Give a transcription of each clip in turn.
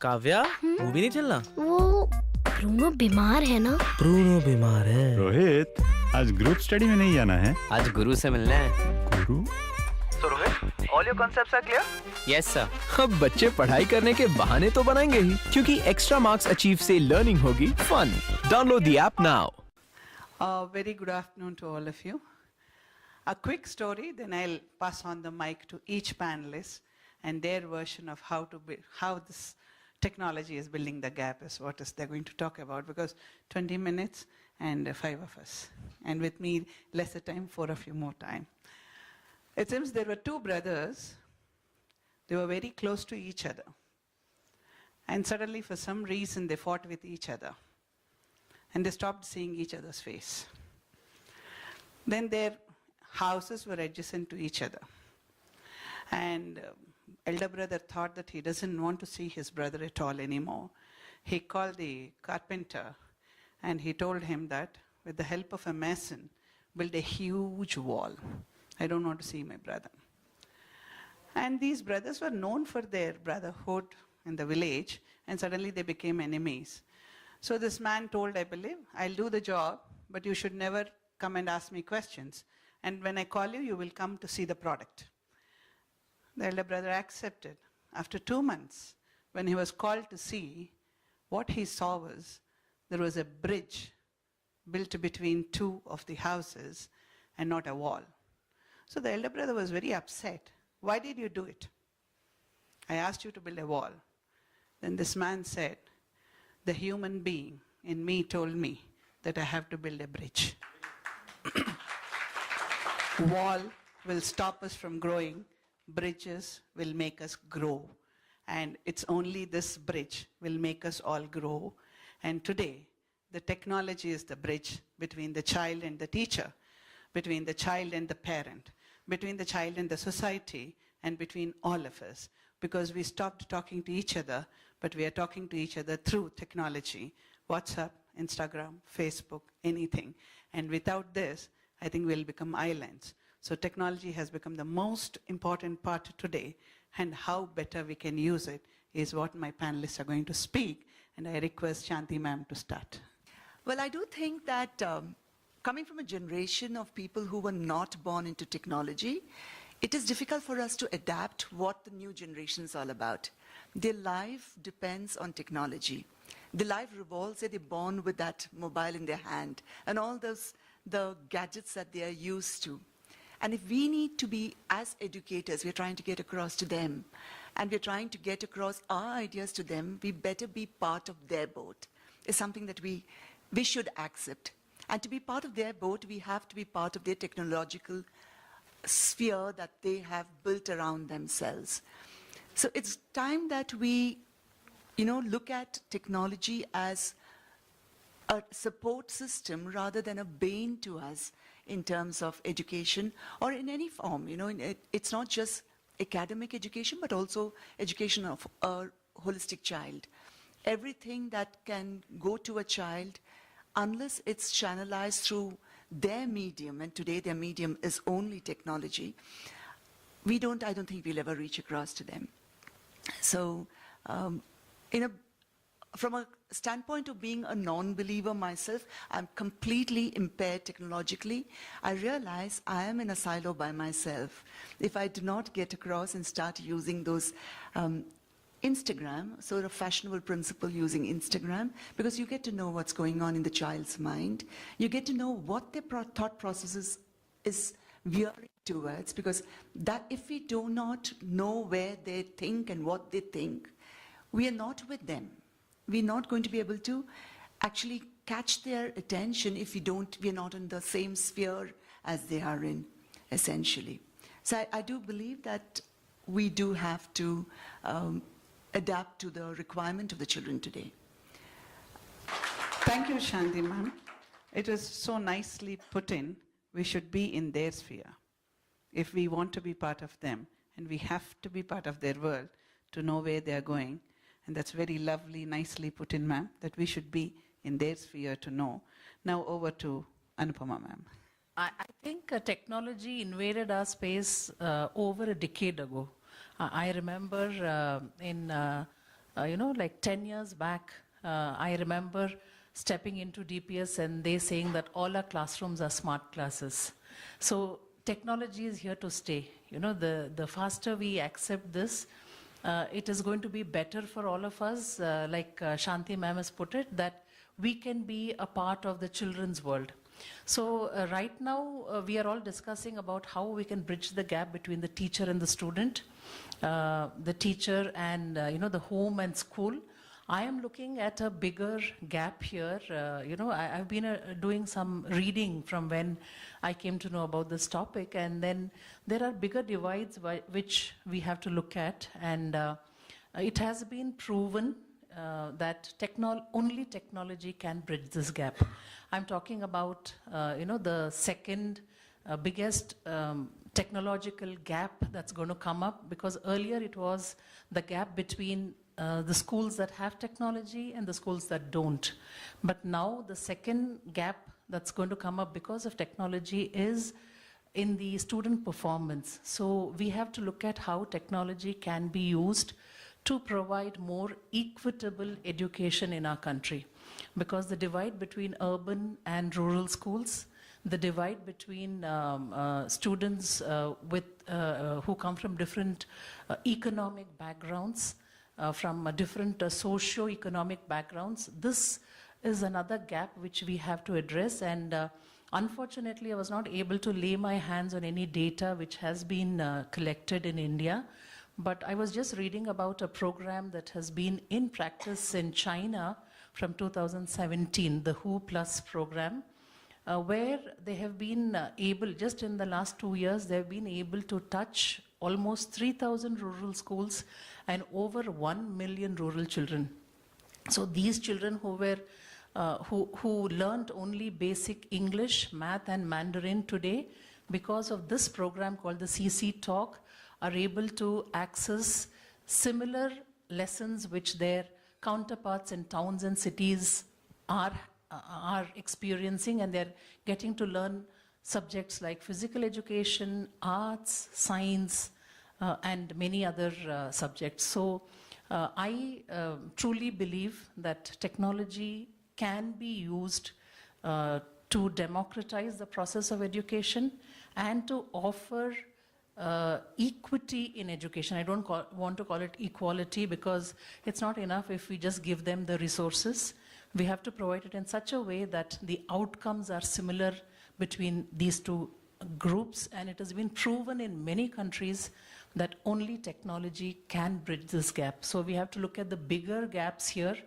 Kavya movie नहीं चलना? वो ब्रूनो बीमार है ना? ब्रूनो बीमार है। रोहित, आज ग्रुप स्टडी में नहीं जाना है? आज गुरु से मिलना है। गुरु? So Rohit, all your concepts are clear? Yes sir. अब बच्चे पढ़ाई करने के बहाने तो बनाएंगे ही, क्योंकि एक्स्ट्रा मार्क्स अचीव से लर्निंग होगी fun. Download the app now. Very good afternoon to all of you. A quick story, then I'll pass on the mic to each panelist and their version of how this technology is building the gap is what is they're going to talk about, because 20 minutes and 5 of us. And with me, lesser time, 4 of you more time. It seems there were 2 brothers. They were very close to each other. And suddenly, for some reason, they fought with each other. And they stopped seeing each other's face. Then their houses were adjacent to each other. And elder brother thought that he doesn't want to see his brother at all anymore. He called the carpenter and he told him that with the help of a mason, build a huge wall. I don't want to see my brother. And these brothers were known for their brotherhood in the village, and suddenly they became enemies. So this man told, I believe, I'll do the job, but you should never come and ask me questions. And when I call you, you will come to see the product. The elder brother accepted. After 2 months, when he was called to see, what he saw was there was a bridge built between 2 of the houses and not a wall. So the elder brother was very upset. Why did you do it? I asked you to build a wall. Then this man said, the human being in me told me that I have to build a bridge. Wall will stop us from growing. Bridges will make us grow. And it's only this bridge will make us all grow. And today, the technology is the bridge between the child and the teacher, between the child and the parent, between the child and the society, and between all of us. Because we stopped talking to each other, but we are talking to each other through technology, WhatsApp, Instagram, Facebook, anything. And without this, I think we'll become islands. So technology has become the most important part today, and how better we can use it is what my panelists are going to speak, and I request Shanti ma'am to start. Well, I do think that coming from a generation of people who were not born into technology, it is difficult for us to adapt what the new generation is all about. Their life depends on technology. Their life revolves, they're born with that mobile in their hand and all the gadgets that they are used to. And if we need to be, as educators, we're trying to get across to them, and we're trying to get across our ideas to them, we better be part of their boat. It's something that we should accept. And to be part of their boat, we have to be part of their technological sphere that they have built around themselves. So it's time that we, look at technology as a support system rather than a bane to us in terms of education or in any form. It's not just academic education, but also education of a holistic child. Everything that can go to a child, unless it's channelized through their medium, and today their medium is only technology, I don't think we'll ever reach across to them. So, from a standpoint of being a non-believer myself, I'm completely impaired technologically. I realize I am in a silo by myself. If I do not get across and start using those Instagram, sort of fashionable principle using Instagram, because you get to know what's going on in the child's mind. You get to know what their thought processes is veering towards, because that if we do not know where they think and what they think, we are not with them. We're not going to be able to actually catch their attention if we're not in the same sphere as they are in, essentially. So I do believe that we do have to adapt to the requirement of the children today. Thank you, Shanti ma'am. It was so nicely put in. We should be in their sphere if we want to be part of them, and we have to be part of their world to know where they are going. And that's very lovely, nicely put in, ma'am, that we should be in their sphere to know. Now over to Anupama, ma'am. I think technology invaded our space over a decade ago. I remember in like 10 years back, I remember stepping into DPS and they saying that all our classrooms are smart classes. So technology is here to stay. The faster we accept this, it is going to be better for all of us. Like Shanti ma'am has put it, that we can be a part of the children's world. So right now, we are all discussing about how we can bridge the gap between the teacher and the student, the teacher and the home and school. I am looking at a bigger gap here. I've been doing some reading from when I came to know about this topic, and then there are bigger divides which we have to look at, and it has been proven that only technology can bridge this gap. I'm talking about, the second biggest technological gap that's going to come up, because earlier it was the gap between the schools that have technology and the schools that don't. But now the second gap that's going to come up because of technology is in the student performance. So we have to look at how technology can be used to provide more equitable education in our country. Because the divide between urban and rural schools, the divide between students who come from different economic backgrounds, from different socio-economic backgrounds, this is another gap which we have to address. And unfortunately, I was not able to lay my hands on any data which has been collected in India. But I was just reading about a program that has been in practice in China from 2017, the WHO Plus program, where they have been able, just in the last 2 years, they have been able to touch almost 3,000 rural schools and over 1 million rural children. So these children who were who learned only basic English, math and Mandarin today, because of this program called the CC Talk, are able to access similar lessons which their counterparts in towns and cities are experiencing, and they're getting to learn subjects like physical education, arts, science, and many other subjects. So I truly believe that technology can be used to democratize the process of education and to offer equity in education. I don't want to call it equality, because it's not enough if we just give them the resources. We have to provide it in such a way that the outcomes are similar between these two groups, and it has been proven in many countries that only technology can bridge this gap. So we have to look at the bigger gaps here,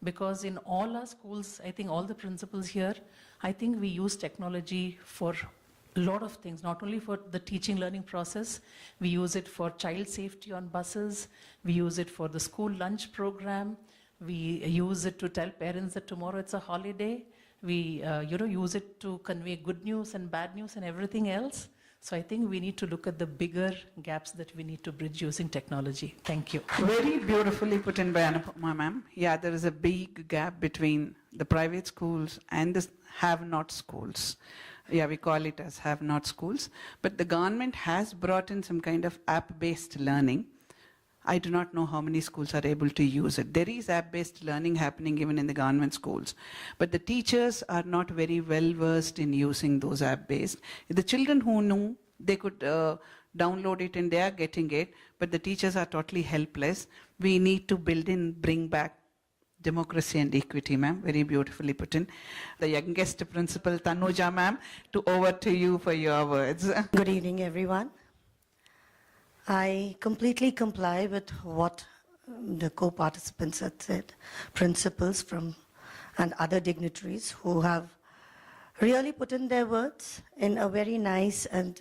because in all our schools, I think all the principals here, I think we use technology for a lot of things, not only for the teaching learning process. We use it for child safety on buses, we use it for the school lunch program, we use it to tell parents that tomorrow it's a holiday, we use it to convey good news and bad news and everything else. So I think we need to look at the bigger gaps that we need to bridge using technology. Thank you. Very beautifully put in by Anupama ma'am. Yeah, there is a big gap between the private schools and the have-not schools. Yeah, we call it as have-not schools. But the government has brought in some kind of app-based learning. I do not know how many schools are able to use it. There is app-based learning happening even in the government schools. But the teachers are not very well versed in using those app-based. The children who knew, they could download it and they are getting it, but the teachers are totally helpless. We need to bring back democracy and equity, ma'am. Very beautifully put in. The youngest principal, Tanuja ma'am, over to you for your words. Good evening, everyone. I completely comply with what the co-participants had said, principals and other dignitaries who have really put in their words in a very nice, and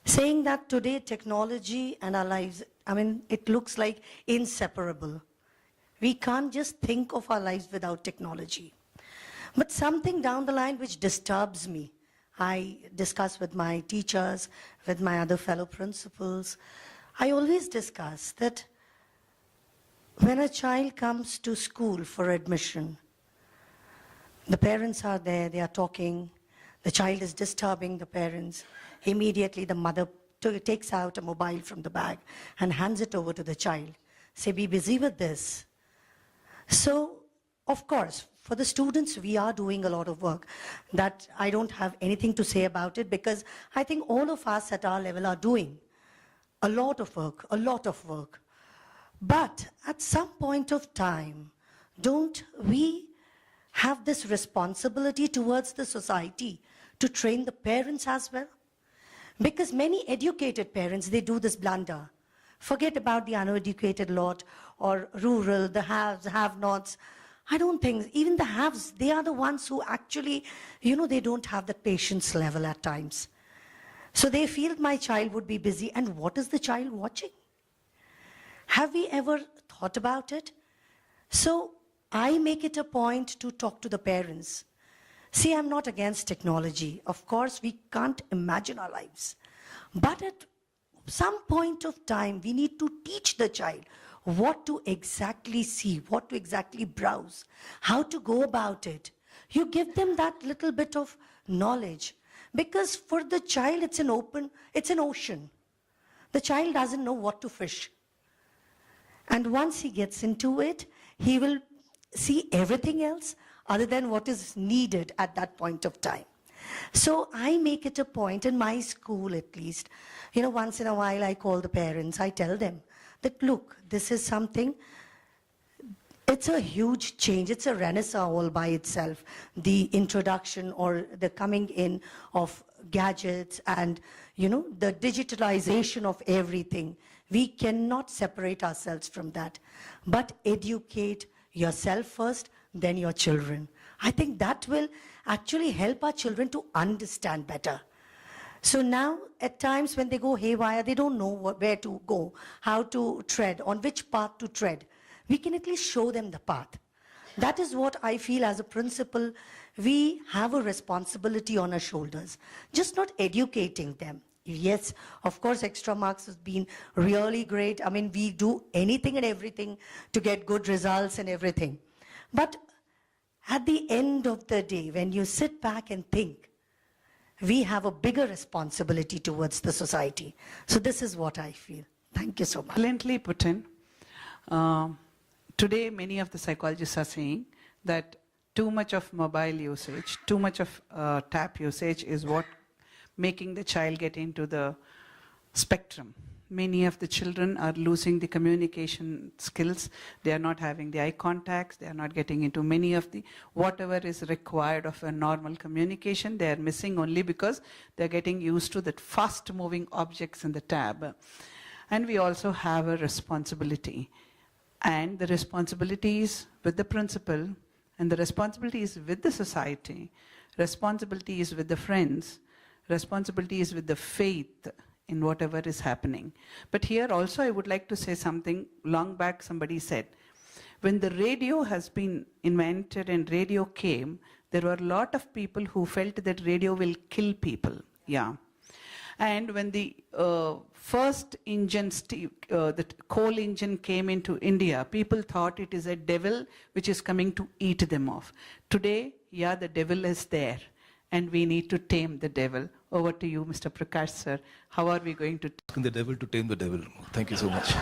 saying that today technology and our lives, it looks like inseparable. We can't just think of our lives without technology. But something down the line which disturbs me, I discuss with my teachers, with my other fellow principals, I always discuss that when a child comes to school for admission, the parents are there, they are talking, the child is disturbing the parents. Immediately the mother takes out a mobile from the bag and hands it over to the child. Say, be busy with this. So, of course, for the students, we are doing a lot of work that I don't have anything to say about it because I think all of us at our level are doing a lot of work, a lot of work. But at some point of time, don't we have this responsibility towards the society to train the parents as well? Because many educated parents, they do this blunder. Forget about the uneducated lot or rural, the haves, have-nots. I don't think, even the haves, they are the ones who actually, they don't have the patience level at times. So they feel my child would be busy, and what is the child watching? Have we ever thought about it? So I make it a point to talk to the parents. See, I'm not against technology. Of course, we can't imagine our lives. But at some point of time, we need to teach the child what to exactly see, what to exactly browse, how to go about it. You give them that little bit of knowledge. Because for the child, it's an ocean. The child doesn't know what to fish. And once he gets into it, he will see everything else other than what is needed at that point of time. So I make it a point in my school at least, once in a while I call the parents, I tell them that, look, this is something, it's a huge change, it's a renaissance all by itself, the introduction or the coming in of gadgets and, the digitalization of everything. We cannot separate ourselves from that, but educate yourself first, then your children. I think that will actually help our children to understand better. So now, at times when they go haywire, they don't know where to go, how to tread, on which path to tread. We can at least show them the path. That is what I feel as a principal. We have a responsibility on our shoulders, just not educating them. Yes, of course, extra marks has been really great. I mean, we do anything and everything to get good results and everything. But at the end of the day, when you sit back and think, we have a bigger responsibility towards the society. So this is what I feel. Thank you so much. Excellently put in. Today, many of the psychologists are saying that too much of mobile usage, too much of tab usage is what making the child get into the spectrum. Many of the children are losing the communication skills. They are not having the eye contacts. They are not getting into many of the, whatever is required of a normal communication, they are missing only because they are getting used to that fast moving objects in the tab. And we also have a responsibility. And the responsibility is with the principal, and the responsibility is with the society, responsibility is with the friends, responsibility is with the faith in whatever is happening. But here also I would like to say something. Long back somebody said, when the radio has been invented and radio came, there were a lot of people who felt that radio will kill people. Yeah. And when the first engine, the coal engine came into India, people thought it is a devil which is coming to eat them off. Today, yeah, the devil is there, and we need to tame the devil. Over to you, Mr. Prakash, sir. How are we going to Asking the devil to tame the devil. Thank you so much.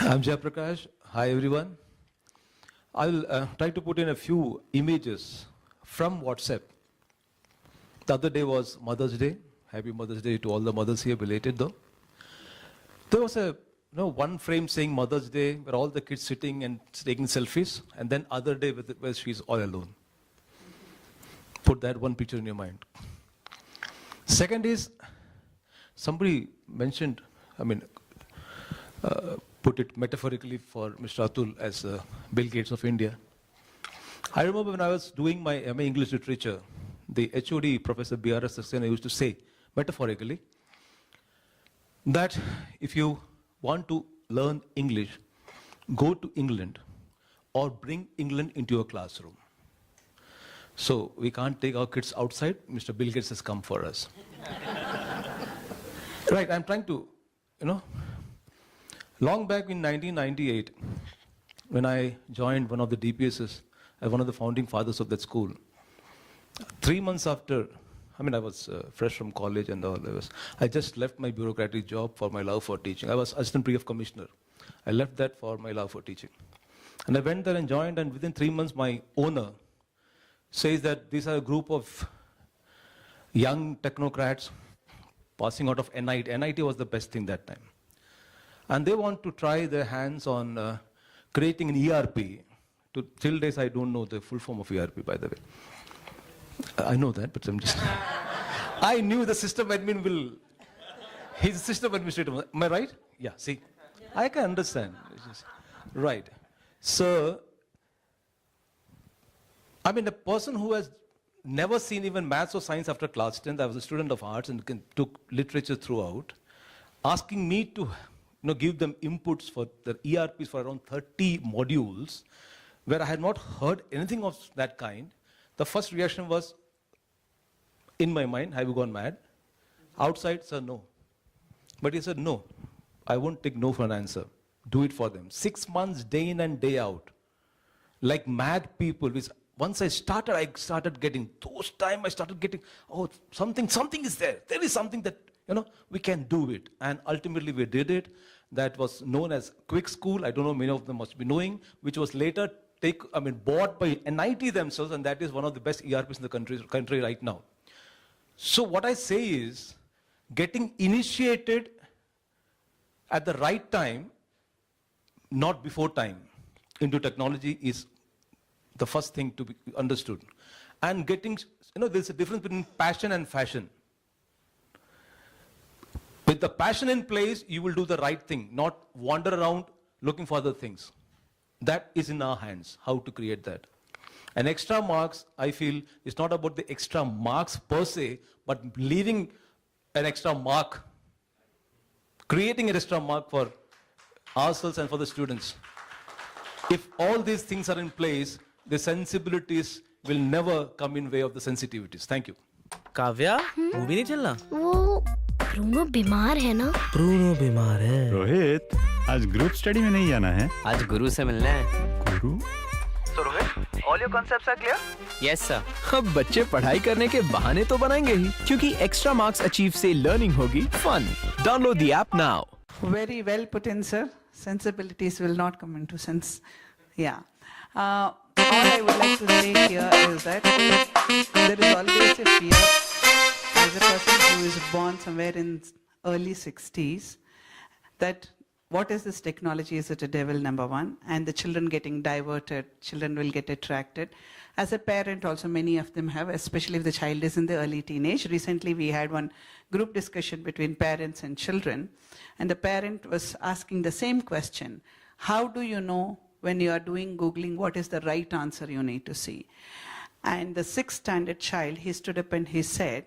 I'm Jay Prakash. Hi, everyone. I'll try to put in a few images from WhatsApp. The other day was Mother's Day. Happy Mother's Day to all the mothers here, belated though. There was one frame saying Mother's Day, where all the kids sitting and taking selfies, and then other day where she's all alone. Put that one picture in your mind. Second is, somebody mentioned, put it metaphorically for Mr. Atul as Bill Gates of India. I remember when I was doing my MA English Literature, the HOD, Professor B.R.S. Saxena, used to say, metaphorically, that if you want to learn English, go to England or bring England into your classroom. So we can't take our kids outside. Mr. Bill Gates has come for us. Right, I'm trying to, long back in 1998, when I joined one of the DPSs, as one of the founding fathers of that school, 3 months after, I was fresh from college and all. I just left my bureaucratic job for my love for teaching. I was assistant brief commissioner. I left that for my love for teaching. And I went there and joined, and within 3 months, my owner says that these are a group of young technocrats passing out of NIT. NIT was the best thing that time. And they want to try their hands on creating an ERP. Till days, I don't know the full form of ERP, by the way. I know that, but I'm just... I knew the system admin will... He's a system administrator. Am I right? Yeah, see? I can understand. Right. So, I mean, a person who has never seen even maths or science after class 10th, I was a student of arts and took literature throughout, asking me to give them inputs for the ERPs for around 30 modules, where I had not heard anything of that kind. The first reaction was, in my mind, have you gone mad? Outside, sir, no. But he said, no, I won't take no for an answer. Do it for them. 6 months, day in and day out. Like mad people. Once I started getting, those time I started getting, oh, something is there. There is something that, we can do it. And ultimately we did it. That was known as Quick School. I don't know, many of them must be knowing, which was later bought by NIT themselves, and that is one of the best ERPs in the country right now. So what I say is, getting initiated at the right time, not before time, into technology is the first thing to be understood. And getting, there's a difference between passion and fashion. With the passion in place, you will do the right thing, not wander around looking for other things. That is in our hands, how to create that. And extra marks, I feel, is not about the extra marks per se, but leaving an extra mark, creating an extra mark for ourselves and for the students. If all these things are in place, the sensibilities will never come in way of the sensitivities. Thank you. Kavya movie नहीं चलना? वो Bruno बीमार है ना? Bruno बीमार है। रोहित, आज group study में नहीं जाना है? आज गुरु से मिलना है। गुरु? So Rohit, all your concepts are clear? Yes sir. अब बच्चे पढ़ाई करने के बहाने तो बनाएंगे ही, क्योंकि एक्स्ट्रा मार्क्स अचीव से लर्निंग होगी fun. Download the app now. Very well put in, sir. Sensibilities will not come into sense. Yeah. All I would like to say here is that there is always a fear as a person who is born somewhere in early 60s that what is this technology? Is it a devil, number one? And the children getting diverted, children will get attracted. As a parent also, many of them have, especially if the child is in the early teenage. Recently, we had one group discussion between parents and children, and the parent was asking the same question. How do you know when you are doing Googling what is the right answer you need to see? And the 6th standard child, he stood up and he said,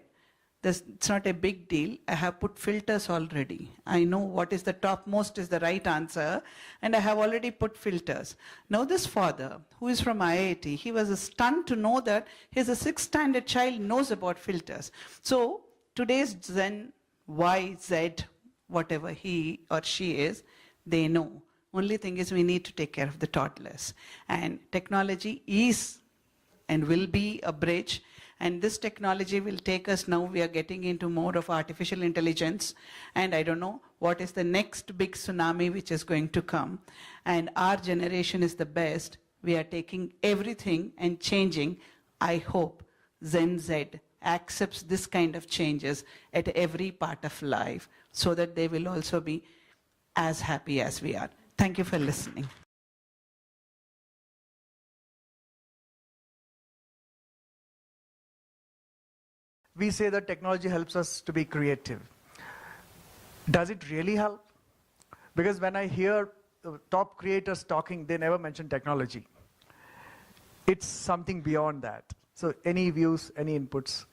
it's not a big deal. I have put filters already. I know what is the topmost is the right answer, and I have already put filters. Now this father, who is from IIT, he was stunned to know that his 6th standard child knows about filters. So today's Zen, Y, Z, whatever he or she is, they know. Only thing is we need to take care of the toddlers. And technology is and will be a bridge. And this technology will take us now, we are getting into more of artificial intelligence. And I don't know what is the next big tsunami which is going to come. And our generation is the best. We are taking everything and changing. I hope Gen Z accepts this kind of changes at every part of life so that they will also be as happy as we are. Thank you for listening. We say that technology helps us to be creative. Does it really help? Because when I hear top creators talking, they never mention technology. It's something beyond that. So any views, any inputs?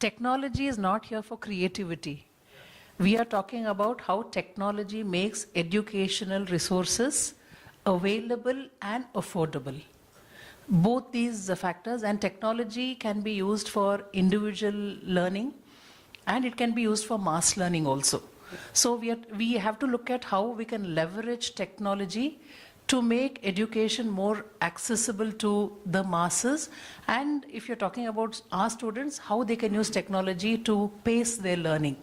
Technology is not here for creativity. We are talking about how technology makes educational resources available and affordable. Both these factors, and technology can be used for individual learning and it can be used for mass learning also. So we have to look at how we can leverage technology to make education more accessible to the masses, and if you're talking about our students, how they can use technology to pace their learning.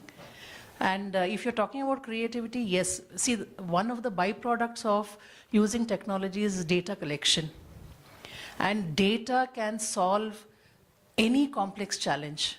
And if you're talking about creativity, yes, see, one of the byproducts of using technology is data collection. And data can solve any complex challenge,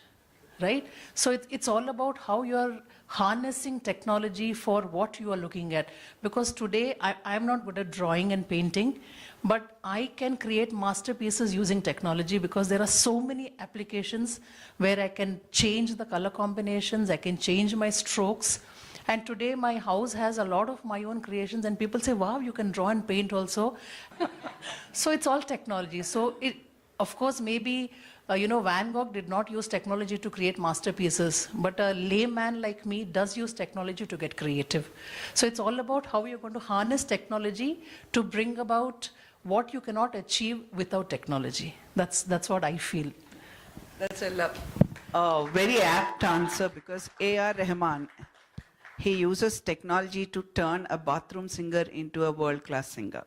right? So it's all about how you're harnessing technology for what you are looking at. Because today, I'm not good at drawing and painting, but I can create masterpieces using technology because there are so many applications where I can change the color combinations, I can change my strokes. And today my house has a lot of my own creations and people say, wow, you can draw and paint also. So it's all technology. So of course, maybe, Van Gogh did not use technology to create masterpieces, but a layman like me does use technology to get creative. So it's all about how you're going to harness technology to bring about what you cannot achieve without technology. That's what I feel. That's a very apt answer, because A.R. Rahman, he uses technology to turn a bathroom singer into a world-class singer.